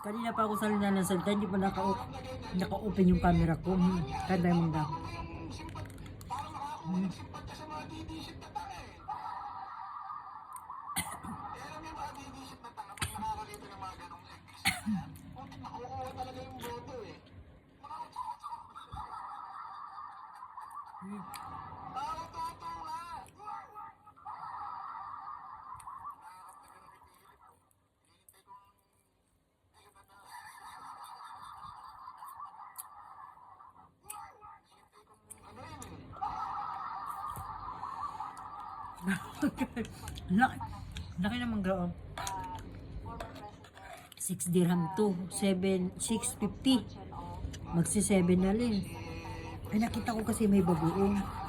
Kanina pa ako salita ng salita, hindi pa naka-open yung camera ko. Kada mo na. laki, laki naman gawin. 6 dirham to, 650. Magsi 7 na rin. Ay nakita ko kasi may bagoong.